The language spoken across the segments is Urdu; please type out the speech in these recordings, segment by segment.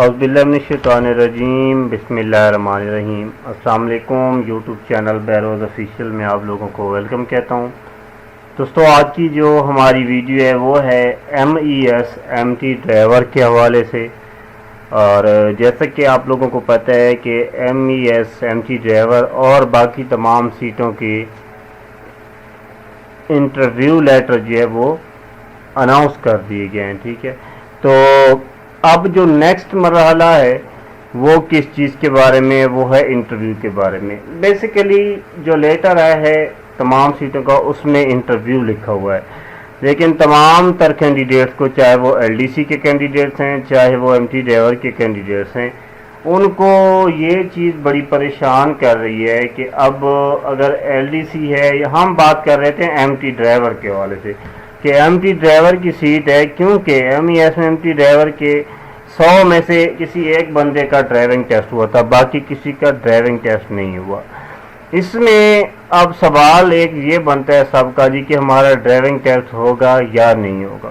اعوذ باللہ من الشیطان الرجیم، بسم اللہ الرحمن الرحیم۔ السلام علیکم، یوٹیوب چینل بہروز آفیشیل میں آپ لوگوں کو ویلکم کہتا ہوں۔ دوستو، آج کی جو ہماری ویڈیو ہے وہ ہے MES MT ڈرائیور کے حوالے سے۔ اور جیسا کہ آپ لوگوں کو پتہ ہے کہ MES MT ڈرائیور اور باقی تمام سیٹوں کی انٹرویو لیٹر جو ہے وہ اناؤنس کر دیے گئے ہیں، ٹھیک ہے۔ تو اب جو نیکسٹ مرحلہ ہے وہ کس چیز کے بارے میں، وہ ہے انٹرویو کے بارے میں۔ بیسیکلی جو لیٹر آیا ہے تمام سیٹوں کا، اس میں انٹرویو لکھا ہوا ہے، لیکن تمام تر کینڈیڈیٹس کو، چاہے وہ LDC کے کینڈیڈیٹس ہیں، چاہے وہ MT ڈرائیور کے کینڈیڈیٹس ہیں، ان کو یہ چیز بڑی پریشان کر رہی ہے کہ اب اگر LDC ہے، ہم بات کر رہے تھے MT ڈرائیور کے حوالے سے کہ MT ڈرائیور کی سیٹ ہے، کیونکہ MES MT ڈرائیور کے 100 میں سے کسی ایک بندے کا ڈرائیونگ ٹیسٹ ہوا تھا، باقی کسی کا ڈرائیونگ ٹیسٹ نہیں ہوا۔ اس میں اب سوال ایک یہ بنتا ہے سب کا جی کہ ہمارا ڈرائیونگ ٹیسٹ ہوگا یا نہیں ہوگا۔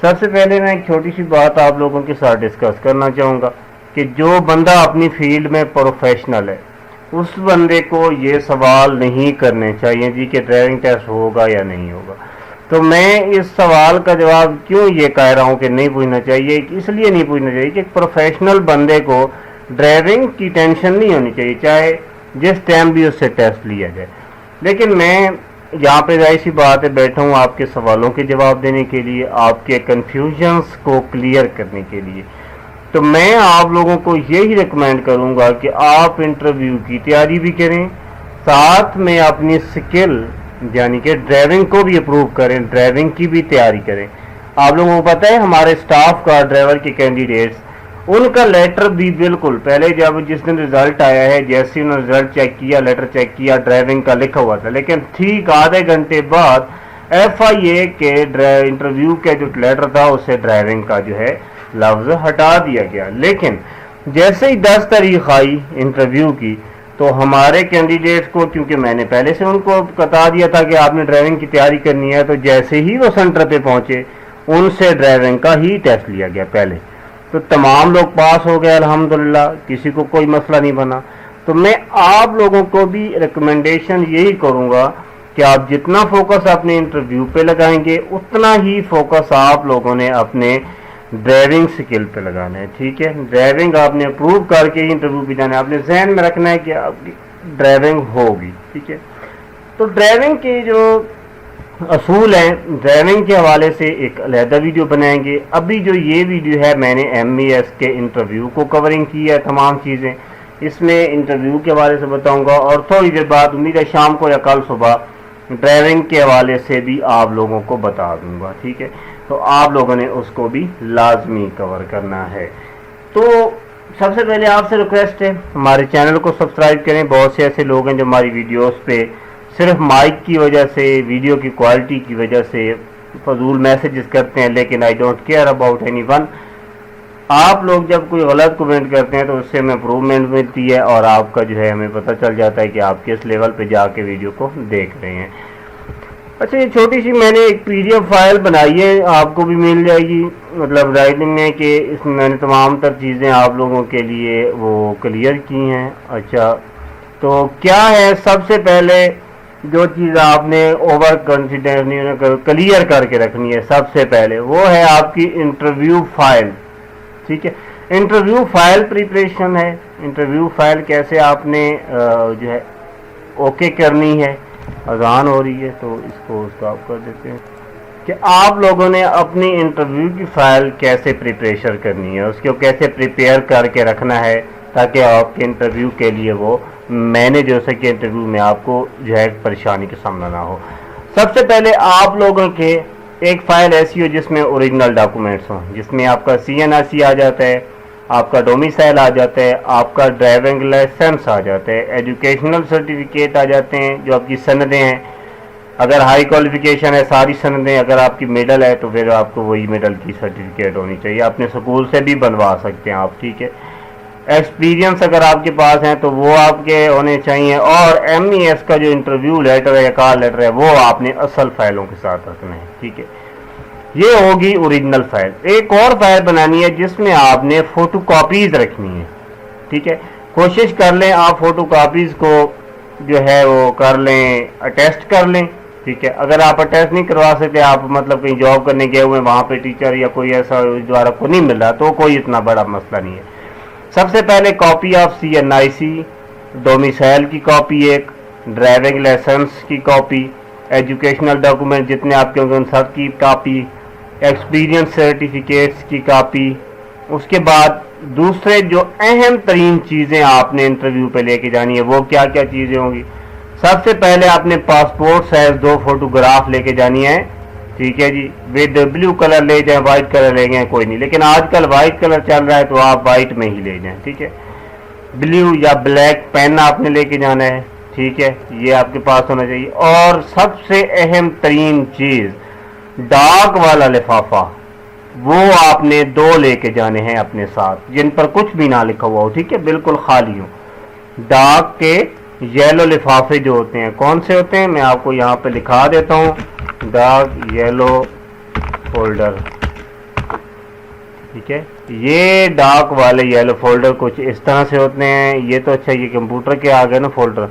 سب سے پہلے میں ایک چھوٹی سی بات آپ لوگوں کے ساتھ ڈسکس کرنا چاہوں گا کہ جو بندہ اپنی فیلڈ میں پروفیشنل ہے، اس بندے کو یہ سوال نہیں کرنے چاہیے جی کہ ڈرائیونگ ٹیسٹ ہوگا یا نہیں ہوگا۔ تو میں اس سوال کا جواب کیوں یہ کہہ رہا ہوں کہ نہیں پوچھنا چاہیے، اس لیے نہیں پوچھنا چاہیے کہ ایک پروفیشنل بندے کو ڈرائیونگ کی ٹینشن نہیں ہونی چاہیے، چاہے جس ٹائم بھی اس سے ٹیسٹ لیا جائے۔ لیکن میں یہاں پہ ظاہر سی بات ہے بیٹھا ہوں آپ کے سوالوں کے جواب دینے کے لیے، آپ کے کنفیوژنس کو کلیئر کرنے کے لیے۔ تو میں آپ لوگوں کو یہی ریکمینڈ کروں گا کہ آپ انٹرویو کی تیاری بھی کریں، ساتھ میں اپنی سکل یعنی کہ ڈرائیونگ کو بھی اپروو کریں، ڈرائیونگ کی بھی تیاری کریں۔ آپ لوگوں کو پتہ ہے ہمارے سٹاف کا، ڈرائیور کے کینڈیڈیٹس، ان کا لیٹر بھی بالکل پہلے جس دن رزلٹ آیا ہے، جیسے انہوں نے رزلٹ چیک کیا، لیٹر چیک کیا، ڈرائیونگ کا لکھا ہوا تھا، لیکن ٹھیک آدھے گھنٹے بعد FIA کے انٹرویو کا جو لیٹر تھا اسے ڈرائیونگ کا جو ہے لفظ ہٹا دیا گیا۔ لیکن جیسے ہی 10 تاریخ آئی انٹرویو کی، تو ہمارے کینڈیڈیٹس کو، کیونکہ میں نے پہلے سے ان کو بتا دیا تھا کہ آپ نے ڈرائیونگ کی تیاری کرنی ہے، تو جیسے ہی وہ سینٹر پہ پہنچے ان سے ڈرائیونگ کا ہی ٹیسٹ لیا گیا پہلے، تو تمام لوگ پاس ہو گئے الحمدللہ، کسی کو کوئی مسئلہ نہیں بنا۔ تو میں آپ لوگوں کو بھی ریکمنڈیشن یہی کروں گا کہ آپ جتنا فوکس اپنے انٹرویو پہ لگائیں گے، اتنا ہی فوکس آپ لوگوں نے اپنے ڈرائیونگ سکل پہ لگانا ہے، ٹھیک ہے۔ ڈرائیونگ آپ نے اپروو کر کے ہی انٹرویو پہ جانا ہے، آپ نے ذہن میں رکھنا ہے کہ آپ کی ڈرائیونگ ہوگی، ٹھیک ہے۔ تو ڈرائیونگ کے جو اصول ہیں، ڈرائیونگ کے حوالے سے ایک علیحدہ ویڈیو بنائیں گے۔ ابھی جو یہ ویڈیو ہے میں نے MES کے انٹرویو کو کورنگ کی ہے، تمام چیزیں اس میں انٹرویو کے حوالے سے بتاؤں گا، اور تھوڑی دیر بعد امید ہے شام کو یا کل صبح ڈرائیونگ کے حوالے سے بھی آپ لوگوں کو بتا دوں گا، ٹھیک ہے۔ تو آپ لوگوں نے اس کو بھی لازمی کور کرنا ہے۔ تو سب سے پہلے آپ سے ریکویسٹ ہے ہمارے چینل کو سبسکرائب کریں۔ بہت سے ایسے لوگ ہیں جو ہماری ویڈیوز پہ صرف مائک کی وجہ سے، ویڈیو کی کوالٹی کی وجہ سے فضول میسیجز کرتے ہیں، لیکن I don't care about anyone۔ آپ لوگ جب کوئی غلط کومنٹ کرتے ہیں تو اس سے ہمیں امپروومنٹ ملتی ہے، اور آپ کا جو ہے ہمیں پتہ چل جاتا ہے کہ آپ کس لیول پہ جا کے ویڈیو کو دیکھ رہے ہیں۔ اچھا، یہ چھوٹی سی میں نے ایک PDF فائل بنائی ہے، آپ کو بھی مل جائے گی، مطلب رائٹنگ میں، کہ اس میں میں نے تمام تر چیزیں آپ لوگوں کے لیے وہ کلیئر کی ہیں۔ اچھا، تو کیا ہے، سب سے پہلے جو چیز آپ نے اوور کانفیڈنس نہیں کلیئر کر کے رکھنی ہے، سب سے پہلے وہ ہے آپ کی انٹرویو فائل، ٹھیک ہے۔ انٹرویو فائل پریپریشن ہے، انٹرویو فائل کیسے آپ نے جو ہے اوکے کرنی ہے۔ اذان ہو رہی ہے تو اس کو آپ کر دیتے ہیں کہ آپ لوگوں نے اپنی انٹرویو کی فائل کیسے پریپریشن کرنی ہے، اس کو کیسے پریپیئر کر کے رکھنا ہے تاکہ آپ کے انٹرویو کے لیے وہ مینیج ہو سکے، انٹرویو میں آپ کو جو ہے پریشانی کا سامنا نہ ہو۔ سب سے پہلے آپ لوگوں کے ایک فائل ایسی ہو جس میں اوریجنل ڈاکومنٹس ہوں، جس میں آپ کا CNRC آ جاتا ہے، آپ کا ڈومیسائل آ جاتا ہے، آپ کا ڈرائیونگ لائسنس آ جاتا ہے، ایجوکیشنل سرٹیفکیٹ آ جاتے ہیں جو آپ کی سندیں ہیں، اگر ہائی کوالیفیکیشن ہے ساری سندیں، اگر آپ کی میڈل ہے تو پھر آپ کو وہی میڈل کی سرٹیفکیٹ ہونی چاہیے، اپنے سکول سے بھی بنوا سکتے ہیں آپ، ٹھیک ہے۔ ایکسپیرینس اگر آپ کے پاس ہیں تو وہ آپ کے ہونے چاہیے، اور MES کا جو انٹرویو لیٹر ہے یا کال لیٹر ہے وہ آپ نے اصل فائلوں کے ساتھ رکھنا ہے، ٹھیک ہے۔ یہ ہوگی اوریجنل فائل. ایک اور فائل بنانی ہے جس میں آپ نے فوٹو کاپیز رکھنی ہے. ٹھیک ہے, کوشش کر لیں آپ فوٹو کاپیز کو جو ہے وہ کر لیں, اٹیسٹ کر لیں. ٹھیک ہے, اگر آپ اٹیسٹ نہیں کروا سکتے, آپ مطلب کہیں جاب کرنے گئے ہوئے وہاں پہ ٹیچر یا کوئی ایسا دوبارہ کو نہیں مل رہا, تو کوئی اتنا بڑا مسئلہ نہیں ہے. سب سے پہلے کاپی آف CNIC, ڈومیسائل کی کاپی, ایک ڈرائیونگ لائسنس کی کاپی, ایجوکیشنل ڈاکومنٹ جتنے آپ کے ہوں گے ان سب کی کاپی, ایکسپیرینس سرٹیفکیٹس کی کاپی. اس کے بعد دوسرے جو اہم ترین چیزیں آپ نے انٹرویو پہ لے کے جانی ہے وہ کیا کیا چیزیں ہوں گی. سب سے پہلے آپ نے پاسپورٹ سائز 2 فوٹوگراف لے کے جانی ہے. ٹھیک ہے جی, ود بلیو کلر لے جائیں, وائٹ کلر لے گئے کوئی نہیں, لیکن آج کل وائٹ کلر چل رہا ہے تو آپ وائٹ میں ہی لے جائیں. ٹھیک ہے, بلیو یا بلیک پین آپ نے لے کے جانا ہے. ٹھیک ہے, یہ آپ کے پاس ہونا چاہیے. اور سب سے اہم ترین چیز ڈاک والا لفافہ, وہ آپ نے 2 لے کے جانے ہیں اپنے ساتھ, جن پر کچھ بھی نہ لکھا ہوا ہو. ٹھیک ہے, بالکل خالی ہو. ڈاک کے یلو لفافے جو ہوتے ہیں کون سے ہوتے ہیں, میں آپ کو یہاں پہ لکھا دیتا ہوں. ڈاک یلو فولڈر. ٹھیک ہے, یہ ڈاک والے یلو فولڈر کچھ اس طرح سے ہوتے ہیں. یہ تو اچھا, یہ کمپیوٹر کے آگے نا فولڈر,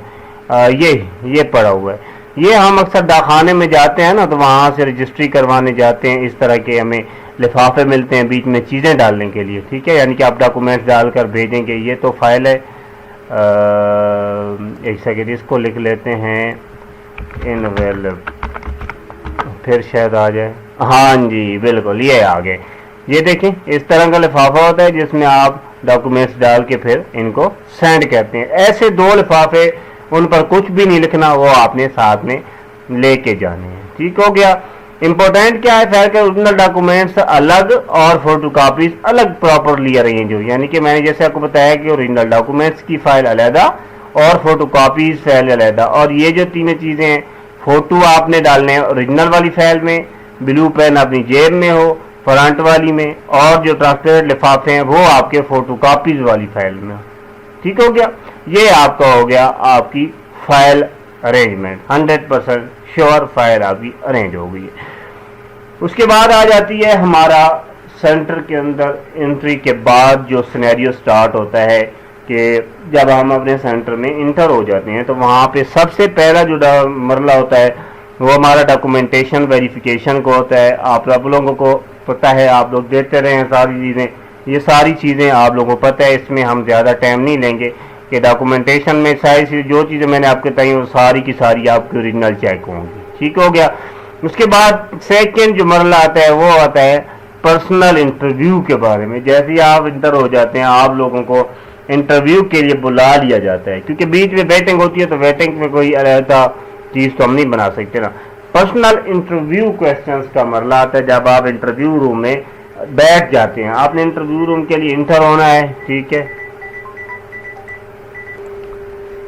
یہ پڑا ہوا ہے. یہ ہم اکثر ڈاکخانے میں جاتے ہیں نا, تو وہاں سے رجسٹری کروانے جاتے ہیں. اس طرح کے ہمیں لفافے ملتے ہیں بیچ میں چیزیں ڈالنے کے لیے. ٹھیک ہے, یعنی کہ آپ ڈاکومنٹس ڈال کر بھیجیں گے. یہ تو فائل ہے, ایک سیکنڈ اس کو لکھ لیتے ہیں, انویلپ, پھر شاید آ جائے. ہاں جی بالکل, یہ آگے. یہ دیکھیں اس طرح کا لفافہ ہوتا ہے جس میں آپ ڈاکومنٹس ڈال کے پھر ان کو سینڈ کرتے ہیں. ایسے 2 لفافے, ان پر کچھ بھی نہیں لکھنا, وہ آپ نے ساتھ میں لے کے جانے ہیں. ٹھیک ہو گیا. امپورٹنٹ کیا ہے, فائل کے اوریجنل ڈاکومنٹس الگ اور فوٹو کاپیز الگ پراپرلی ارینج ہو. یعنی کہ میں نے جیسے آپ کو بتایا کہ اوریجنل ڈاکومنٹس کی فائل علیحدہ اور فوٹو کاپیز فائل علیحدہ. اور یہ جو تینوں چیزیں ہیں, فوٹو آپ نے ڈالنے ہیں اوریجنل والی فائل میں, بلو پین اپنی جیب میں ہو فرنٹ والی میں, اور جو ٹرانسپیرنٹ لفافے ہیں وہ آپ کے فوٹو کاپیز والی فائل میں. ٹھیک ہو گیا. یہ آپ کا ہو گیا آپ کی فائل ارینجمنٹ. 100% شیور فائل آپ کی ارینج ہو گئی ہے. اس کے بعد آ جاتی ہے ہمارا سینٹر کے اندر انٹری کے بعد جو سینیریو سٹارٹ ہوتا ہے کہ جب ہم اپنے سینٹر میں انٹر ہو جاتے ہیں تو وہاں پہ سب سے پہلا جو مرحلہ ہوتا ہے وہ ہمارا ڈاکومنٹیشن ویریفیکیشن کو ہوتا ہے. آپ لوگوں کو پتہ ہے, آپ لوگ دیکھتے رہے ہیں ساری چیزیں, یہ ساری چیزیں آپ لوگوں کو پتہ ہے. اس میں ہم زیادہ ٹائم نہیں لیں گے کہ ڈاکومنٹیشن میں ساری جو چیزیں میں نے آپ کو بتائی وہ ساری کی ساری آپ کی اوریجنل چیک ہوں گی. ٹھیک ہو گیا. اس کے بعد سیکنڈ جو مرحلہ آتا ہے وہ آتا ہے پرسنل انٹرویو کے بارے میں. جیسے ہی آپ انٹر ہو جاتے ہیں آپ لوگوں کو انٹرویو کے لیے بلا لیا جاتا ہے, کیونکہ بیچ میں ویٹنگ ہوتی ہے تو ویٹنگ میں کوئی علیحدہ چیز تو ہم نہیں بنا سکتے نا. پرسنل انٹرویو کویسچنز کا مرحلہ آتا ہے جب آپ انٹرویو روم میں بیٹھ جاتے ہیں. آپ نے انٹرویو روم کے لیے انٹر ہونا ہے. ٹھیک ہے,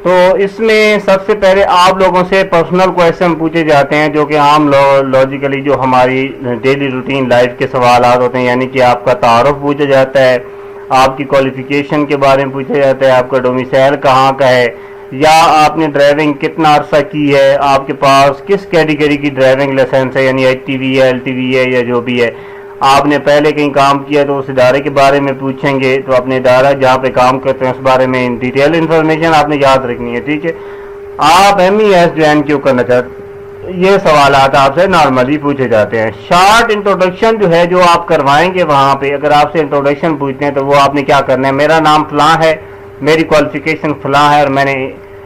تو اس میں سب سے پہلے آپ لوگوں سے پرسنل کویسچن پوچھے جاتے ہیں جو کہ عام لاجیکلی جو ہماری ڈیلی روٹین لائف کے سوالات ہوتے ہیں. یعنی کہ آپ کا تعارف پوچھا جاتا ہے, آپ کی کوالیفیکیشن کے بارے میں پوچھا جاتا ہے, آپ کا ڈومیسائل کہاں کا ہے, یا آپ نے ڈرائیونگ کتنا عرصہ کی ہے, آپ کے پاس کس کیٹیگری کی ڈرائیونگ لائسنس ہے, یعنی HTV ہے, LTV ہے, یا جو بھی ہے. آپ نے پہلے کہیں کام کیا تو اس ادارے کے بارے میں پوچھیں گے, تو اپنے ادارہ جہاں پہ کام کرتے ہیں اس بارے میں ڈیٹیل انفارمیشن آپ نے یاد رکھنی ہے. ٹھیک ہے, آپ MES جوائن کیوں کرنا چاہتے, یہ سوالات آپ سے نارملی پوچھے جاتے ہیں. شارٹ انٹروڈکشن جو ہے جو آپ کروائیں گے وہاں پہ, اگر آپ سے انٹروڈکشن پوچھتے ہیں تو وہ آپ نے کیا کرنا ہے, میرا نام فلاں ہے, میری کوالیفیکیشن فلاں ہے, اور میں نے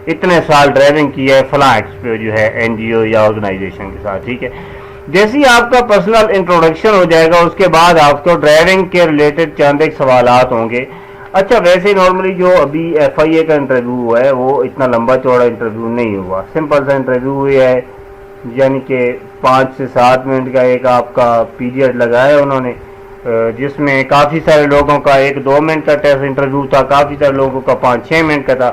اتنے سال ڈرائیونگ کی ہے فلاں جو ہے NGO یا آرگنائزیشن کے ساتھ. ٹھیک ہے, جیسے ہی آپ کا پرسنل انٹروڈکشن ہو جائے گا اس کے بعد آپ کو ڈرائیونگ کے ریلیٹڈ چند ایک سوالات ہوں گے. اچھا, ویسے نارملی جو ابھی FIA کا انٹرویو ہوا ہے وہ اتنا لمبا چوڑا انٹرویو نہیں ہوا, سمپل سا انٹرویو ہوا ہے. یعنی کہ 5 سے 7 منٹ کا ایک آپ کا پیریڈ لگایا انہوں نے, جس میں کافی سارے لوگوں کا 1-2 منٹ کا ٹیسٹ انٹرویو تھا, کافی سارے لوگوں کا 5-6 منٹ کا تھا.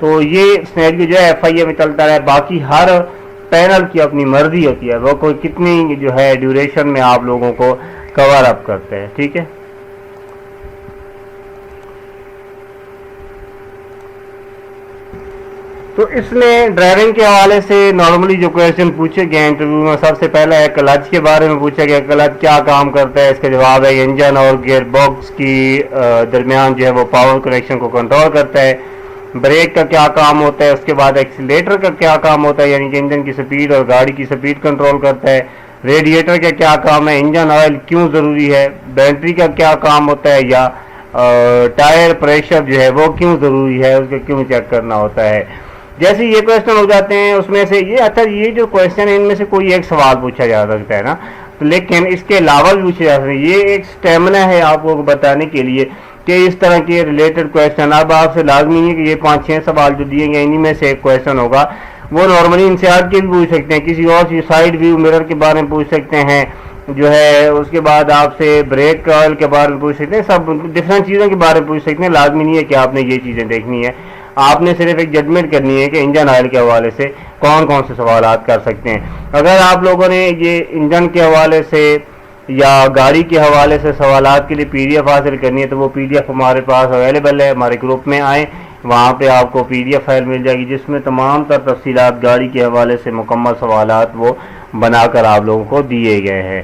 تو یہ سینیریو جو ہے FIA میں چلتا رہا. باقی ہر پینل کی اپنی مرضی ہوتی ہے, وہ کوئی کتنی جو ہے ڈیوریشن میں آپ لوگوں کو کور اپ کرتے ہیں. ٹھیک ہے, تو اس میں ڈرائیونگ کے حوالے سے نارملی جو کویشچن پوچھے گئے انٹرویو میں، سب سے پہلا ہے کلچ کے بارے میں پوچھا گیا، کلچ کیا کام کرتا ہے؟ اس کا جواب ہے انجن اور گیئر باکس کی درمیان جو ہے وہ پاور کنیکشن کو کنٹرول کرتا ہے۔ بریک کا کیا کام ہوتا ہے؟ اس کے بعد ایکسیلیٹر کا کیا کام ہوتا ہے، یعنی کہ انجن کی سپیڈ اور گاڑی کی سپیڈ کنٹرول کرتا ہے۔ ریڈیٹر کا کیا کام ہے؟ انجن آئل کیوں ضروری ہے؟ بیٹری کا کیا کام ہوتا ہے، یا ٹائر پریشر جو ہے وہ کیوں ضروری ہے، اس کو کیوں چیک کرنا ہوتا ہے۔ جیسے یہ کویشچن ہو جاتے ہیں اس میں سے یہ جو کویشچن ہے ان میں سے کوئی ایک سوال پوچھا جا سکتا ہے نا، لیکن اس کے علاوہ بھی پوچھے جا سکتے ہیں۔ یہ ایک سٹیمنا ہے آپ کو بتانے کے لیے کہ اس طرح کے ریلیٹڈ کویشچن اب آپ سے لازمی ہے کہ یہ 5-6 سوال جو دیے گئے انہی میں سے ایک کویشچن ہوگا۔ وہ نارملی انسیاد کے بھی پوچھ سکتے ہیں، کسی اور سائیڈ ویو مرر کے بارے میں پوچھ سکتے ہیں جو ہے، اس کے بعد آپ سے بریک آئل کے بارے میں پوچھ سکتے ہیں، سب ڈفرینٹ چیزوں کے بارے میں پوچھ سکتے ہیں۔ لازمی نہیں ہے کہ آپ نے یہ چیزیں دیکھنی ہے، آپ نے صرف ایک ججمنٹ کرنی ہے کہ انجن آئل کے حوالے سے کون کون سے سوالات کر سکتے ہیں۔ اگر آپ لوگوں نے یہ انجن کے حوالے سے یا گاڑی کے حوالے سے سوالات کے لیے پی ڈی ایف حاصل کرنی ہے تو وہ پی ڈی ایف ہمارے پاس اویلیبل ہے، ہمارے گروپ میں آئیں، وہاں پہ آپ کو پی ڈی ایف فائل مل جائے گی جس میں تمام تر تفصیلات گاڑی کے حوالے سے مکمل سوالات وہ بنا کر آپ لوگوں کو دیے گئے ہیں۔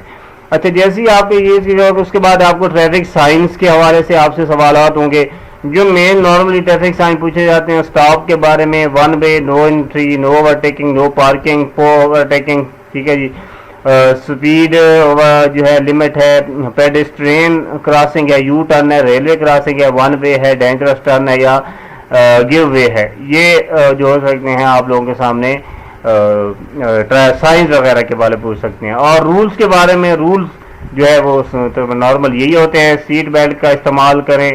اچھا، جیسے ہی آپ یہ چیز ہوگا اس کے بعد آپ کو ٹریفک سائنس کے حوالے سے آپ سے سوالات ہوں گے۔ جو مین نارملی ٹریفک سائن پوچھے جاتے ہیں اسٹاپ کے بارے میں، 1 وے، نو انٹری، نو اوورٹیکنگ، نو پارکنگ، اوورٹیکنگ، ٹھیک ہے جی، سپیڈ جو ہے لمٹ ہے، پیڈسٹرین کراسنگ ہے، یو ٹرن ہے، ریلوے کراسنگ ہے، 1 وے ہے، ڈینجرس ٹرن ہے یا گیو وے ہے، یہ جو ہو سکتے ہیں آپ لوگوں کے سامنے سائنس وغیرہ کے بارے پوچھ سکتے ہیں۔ اور رولز کے بارے میں، رولز جو ہے وہ نارمل یہی ہوتے ہیں، سیٹ بیلٹ کا استعمال کریں،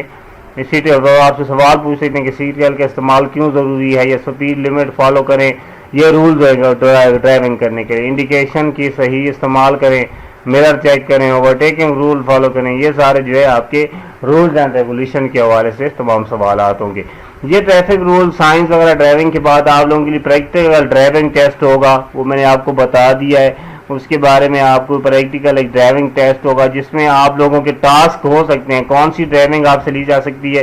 سیٹ آپ سے سوال پوچھ سکتے ہیں کہ سیٹ بیلٹ کا استعمال کیوں ضروری ہے، یا سپیڈ لمٹ فالو کریں، یہ رولز ڈرائیونگ کرنے کے لیے۔ انڈیکیشن کی صحیح استعمال کریں، مرر چیک کریں، اوورٹیکنگ رول فالو کریں، یہ سارے جو ہے آپ کے رولز اینڈ ریگولیشن کے حوالے سے تمام سوالات ہوں گے۔ یہ ٹریفک رول سائنس وغیرہ ڈرائیونگ کے بعد آپ لوگوں کے لیے پریکٹیکل ڈرائیونگ ٹیسٹ ہوگا، وہ میں نے آپ کو بتا دیا ہے۔ اس کے بارے میں آپ کو پریکٹیکل ایک ڈرائیونگ ٹیسٹ ہوگا جس میں آپ لوگوں کے ٹاسک ہو سکتے ہیں، کون سی ڈرائیونگ آپ سے لی جا سکتی ہے۔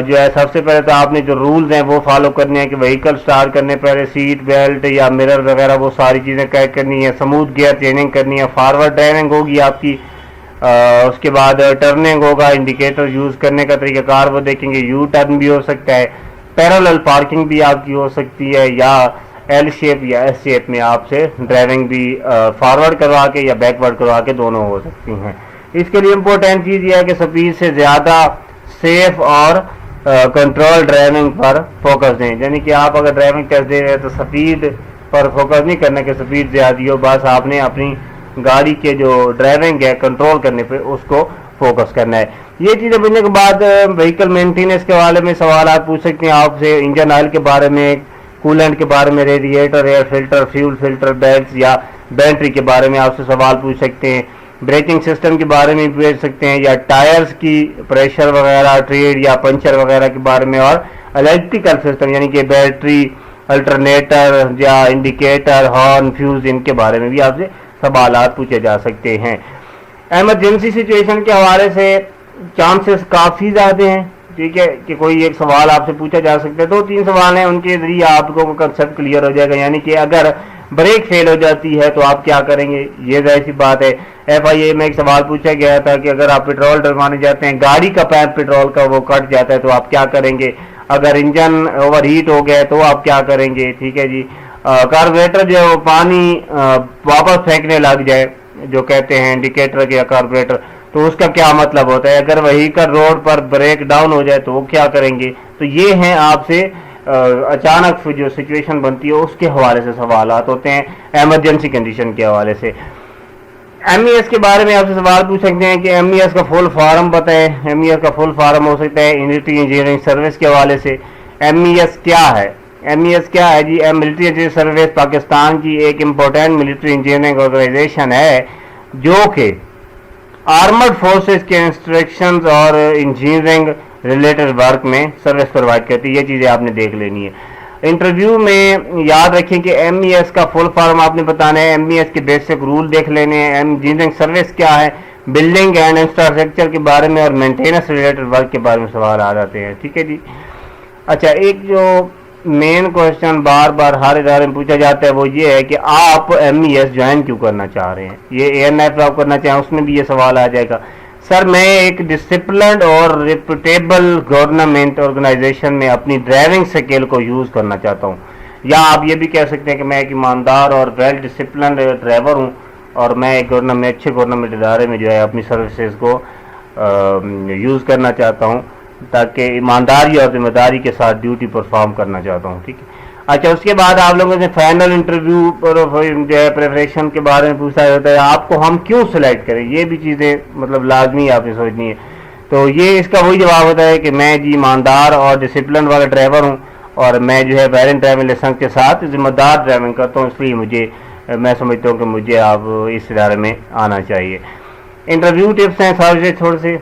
جو ہے سب سے پہلے تو آپ نے جو رولز ہیں وہ فالو کرنے ہیں کہ وہیکل سٹارٹ کرنے پہلے سیٹ بیلٹ یا مرر وغیرہ وہ ساری چیزیں چیک کرنی ہے، اسموتھ گیئر چینجنگ کرنی ہے، فارورڈ ڈرائیونگ ہوگی آپ کی، اس کے بعد ٹرننگ ہوگا، انڈیکیٹر یوز کرنے کا طریقہ کار وہ دیکھیں گے، یو ٹرن بھی ہو سکتا ہے، پیرالل پارکنگ بھی آپ کی ہو سکتی ہے، یا ایل شیپ یا ایس شیپ میں آپ سے ڈرائیونگ بھی فارورڈ کروا کے یا بیکورڈ کروا کے دونوں ہو سکتی ہیں۔ اس کے لیے امپورٹنٹ چیز یہ ہے کہ سپیڈ سے زیادہ سیف اور کنٹرول ڈرائیونگ پر فوکس دیں، یعنی کہ آپ اگر ڈرائیونگ ٹیسٹ دے رہے ہیں تو سپیڈ پر فوکس نہیں کرنا کہ سپیڈ زیادہ ہو، بس آپ نے اپنی گاڑی کے جو ڈرائیونگ ہے کنٹرول کرنے پہ اس کو فوکس کرنا ہے۔ یہ چیزیں پوچھنے کے بعد وہیکل مینٹیننس کے حوالے میں سوالات پوچھ سکتے ہیں آپ سے، انجن آئل کے بارے میں، کولنٹ کے بارے میں، radiator, air filter, fuel filter, belts یا بیٹری کے بارے میں آپ سے سوال پوچھ سکتے ہیں، بریکنگ سسٹم کے بارے میں پوچھ سکتے ہیں، یا ٹائرز کی پریشر وغیرہ، ٹریڈ یا پنچر وغیرہ کے بارے میں، اور الیکٹریکل سسٹم یعنی کہ بیٹری، الٹرنیٹر یا انڈیکیٹر، ہارن، فیوز، ان کے بارے میں بھی آپ سے سوالات پوچھے جا سکتے ہیں۔ ایمرجنسی سچویشن کے حوالے سے چانسز کافی زیادہ ہیں، ٹھیک ہے، کہ کوئی ایک سوال آپ سے پوچھا جا سکتا ہے، 2-3 سوال ہیں، ان کے ذریعے آپ کو کنسیپٹ کلیئر ہو جائے گا، یعنی کہ اگر بریک فیل ہو جاتی ہے تو آپ کیا کریں گے، یہ ظاہر سی بات ہے۔ ایف آئی اے میں ایک سوال پوچھا گیا تھا کہ اگر آپ پیٹرول ڈلوانے جاتے ہیں، گاڑی کا پائپ پیٹرول کا وہ کٹ جاتا ہے تو آپ کیا کریں گے، اگر انجن اوور ہیٹ ہو گیا تو آپ کیا کریں گے، ٹھیک ہے جی۔ کاربوریٹر جو ہے وہ پانی واپس پھینکنے لگ جائے، جو کہتے ہیں انڈیکیٹر یا کاربوریٹر، تو اس کا کیا مطلب ہوتا ہے، اگر وہیکل روڈ پر بریک ڈاؤن ہو جائے تو وہ کیا کریں گے۔ تو یہ ہیں آپ سے اچانک جو سچویشن بنتی ہے اس کے حوالے سے سوالات ہوتے ہیں، ایمرجنسی کنڈیشن کے حوالے سے۔ ایم ای ایس کے بارے میں آپ سے سوال پوچھ سکتے ہیں کہ ایم ای ایس کا فل فارم بتائیں، ایم ای ایس کا فل فارم ہو سکتا ہے ملٹری انجینئرنگ سروس کے حوالے سے۔ ایم ای ایس کیا ہے، ایم ای ایس کیا ہے جی، ملٹری انجینئرنگ سروس پاکستان کی ایک امپورٹنٹ ملٹری انجینئرنگ آرگنائزیشن ہے جو کہ آرمڈ فورسز کے انسٹرکشنز اور انجینئرنگ ریلیٹڈ ورک میں سروس پرووائڈ کرتی ہے، یہ چیزیں آپ نے دیکھ لینی ہے۔ انٹرویو میں یاد رکھیں کہ ایم ای ایس کا فل فارم آپ نے بتانا ہے، ایم ای ایس کے بیسک رول دیکھ لینے ہیں، انجینئرنگ سروس کیا ہے، بلڈنگ اینڈ انفراسٹرکچر کے بارے میں اور مینٹیننس ریلیٹڈ ورک کے بارے میں سوال آ جاتے ہیں، ٹھیک ہے جی۔ اچھا، ایک جو مین کوشچن بار بار ہر ادارے میں پوچھا جاتا ہے وہ یہ ہے کہ آپ MES جوائن کیوں کرنا چاہ رہے ہیں، یہ ANF آپ کرنا چاہیں اس میں بھی یہ سوال آ جائے گا۔ سر میں ایک ڈسپلنڈ اور ریپوٹیبل گورنمنٹ آرگنائزیشن میں اپنی ڈرائیونگ سکل کو یوز کرنا چاہتا ہوں، یا آپ یہ بھی کہہ سکتے ہیں کہ میں ایک ایماندار اور ویل ڈسپلنڈ ڈرائیور ہوں اور میں ایک اچھے گورنمنٹ ادارے میں جو ہے اپنی سروسز کو یوز کرنا چاہتا ہوں تاکہ ایمانداری اور ذمہ داری کے ساتھ ڈیوٹی پرفارم کرنا چاہتا ہوں، ٹھیک ہے۔ اچھا، اس کے بعد آپ لوگوں نے فائنل انٹرویو پر جو ہے پریپریشن کے بارے میں پوچھا جاتا ہے آپ کو ہم کیوں سلیکٹ کریں، یہ بھی چیزیں مطلب لازمی آپ نے سوچنی ہے۔ تو یہ اس کا وہی جواب ہوتا ہے کہ میں جی ایماندار اور ڈسپلن والا ڈرائیور ہوں اور میں جو ہے ویلنٹ ڈرائیونگ لائسنس کے ساتھ ذمہ دار ڈرائیونگ کرتا ہوں، اس لیے میں سمجھتا ہوں کہ مجھے آپ اس ادارے میں آنا چاہیے۔ انٹرویو ٹپس ہیں سب سے تھوڑے سے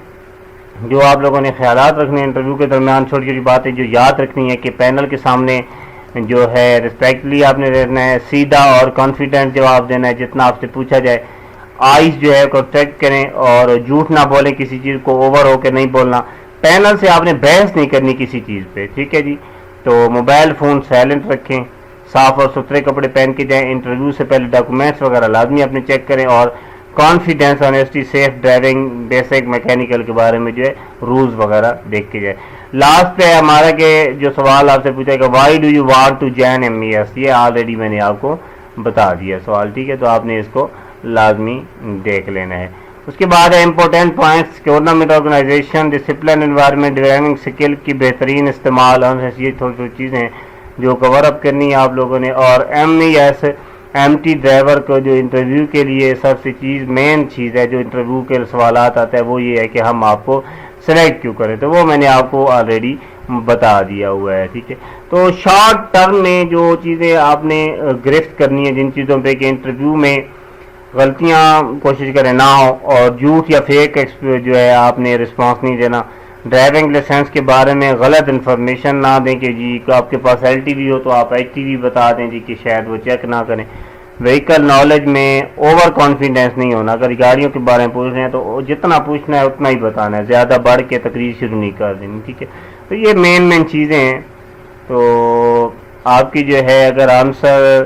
جو آپ لوگوں نے خیالات رکھنے ہیں انٹرویو کے درمیان، چھوٹی چھوٹی باتیں جو یاد رکھنی ہے کہ پینل کے سامنے جو ہے ریسپیکٹلی آپ نے رہنا ہے، سیدھا اور کانفیڈنٹ جواب دینا ہے جتنا آپ سے پوچھا جائے، آئیز جو ہے کانٹیکٹ کریں اور جھوٹ نہ بولیں، کسی چیز کو اوور ہو کے نہیں بولنا، پینل سے آپ نے بحث نہیں کرنی کسی چیز پہ، ٹھیک ہے جی۔ تو موبائل فون سائلنٹ رکھیں، صاف اور ستھرے کپڑے پہن کے جائیں، انٹرویو سے پہلے ڈاکومنٹس وغیرہ لازمی اپنے چیک کریں، اور confidence, honesty, safe driving, basic mechanical کے بارے میں جو ہے رولز وغیرہ دیکھ کے جائے۔ لاسٹ پہ ہمارا کہ جو سوال آپ سے پوچھا کہ why do you want to join MES، یہ آلریڈی میں نے آپ کو بتا دیا سوال، ٹھیک ہے، تو آپ نے اس کو لازمی دیکھ لینا ہے۔ اس کے بعد ہے important points, government organization, discipline environment, driving skill کی بہترین استعمال، یہ تھوڑی تھوڑی چیزیں ہیں جو کور اپ کرنی ہے آپ لوگوں نے۔ اور MES MT ڈرائیور کو جو انٹرویو کے لیے سب سے مین چیز ہے جو انٹرویو کے سوالات آتا ہے وہ یہ ہے کہ ہم آپ کو سلیکٹ کیوں کریں، تو وہ میں نے آپ کو آلریڈی بتا دیا ہوا ہے، ٹھیک ہے۔ تو شارٹ ٹرم میں جو چیزیں آپ نے گرفت کرنی ہے جن چیزوں پہ کہ انٹرویو میں غلطیاں کوشش کریں نہ ہو، اور جھوٹ یا فیک جو ہے آپ نے رسپانس نہیں دینا، ڈرائیونگ لائسنس کے بارے میں غلط انفارمیشن نہ دیں کہ جی آپ کے پاس LTV ہو تو آپ HTV بتا دیں جی کہ شاید وہ چیک نہ کریں۔ وہیکل نالج میں اوور کانفیڈنس نہیں ہونا، اگر گاڑیوں کے بارے میں پوچھ رہے ہیں تو جتنا پوچھنا ہے اتنا ہی بتانا ہے، زیادہ بڑھ کے تقریر شروع نہیں کر دینی، ٹھیک ہے۔ تو یہ مین چیزیں ہیں۔ تو آپ کی جو ہے اگر آنسر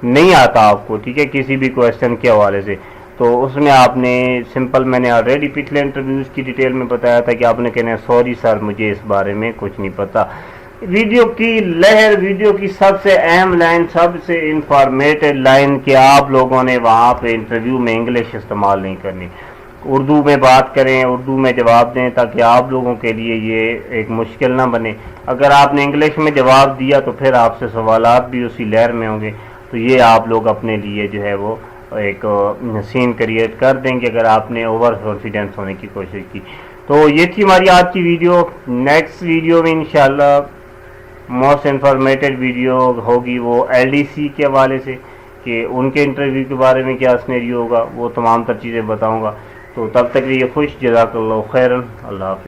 نہیں آتا آپ کو، ٹھیک ہے، کسی بھی کویسچن کے حوالے سے، تو اس میں آپ نے سمپل، میں نے آلریڈی پچھلے انٹرویوز کی ڈیٹیل میں بتایا تھا کہ آپ نے کہنا ہے سوری سر مجھے اس بارے میں کچھ نہیں پتا۔ ویڈیو کی لہر، ویڈیو کی سب سے اہم لائن، سب سے انفارمیٹڈ لائن کہ آپ لوگوں نے وہاں پہ انٹرویو میں انگلش استعمال نہیں کرنی، اردو میں بات کریں، اردو میں جواب دیں تاکہ آپ لوگوں کے لیے یہ ایک مشکل نہ بنے۔ اگر آپ نے انگلش میں جواب دیا تو پھر آپ سے سوالات بھی اسی لہر میں ہوں گے، تو یہ آپ لوگ اپنے لیے جو ہے وہ ایک سین کریٹ کر دیں گے اگر آپ نے اوور کانفیڈنس ہونے کی کوشش کی۔ تو یہ تھی ہماری آج کی ویڈیو۔ نیکسٹ ویڈیو میں انشاءاللہ موسٹ انفارمیٹڈ ویڈیو ہوگی وہ LDC کے حوالے سے کہ ان کے انٹرویو کے بارے میں کیا سینیریو ہوگا، وہ تمام تر چیزیں بتاؤں گا۔ تو تب تک لیے خوش، جزاک اللہ خیرا، اللہ حافظ۔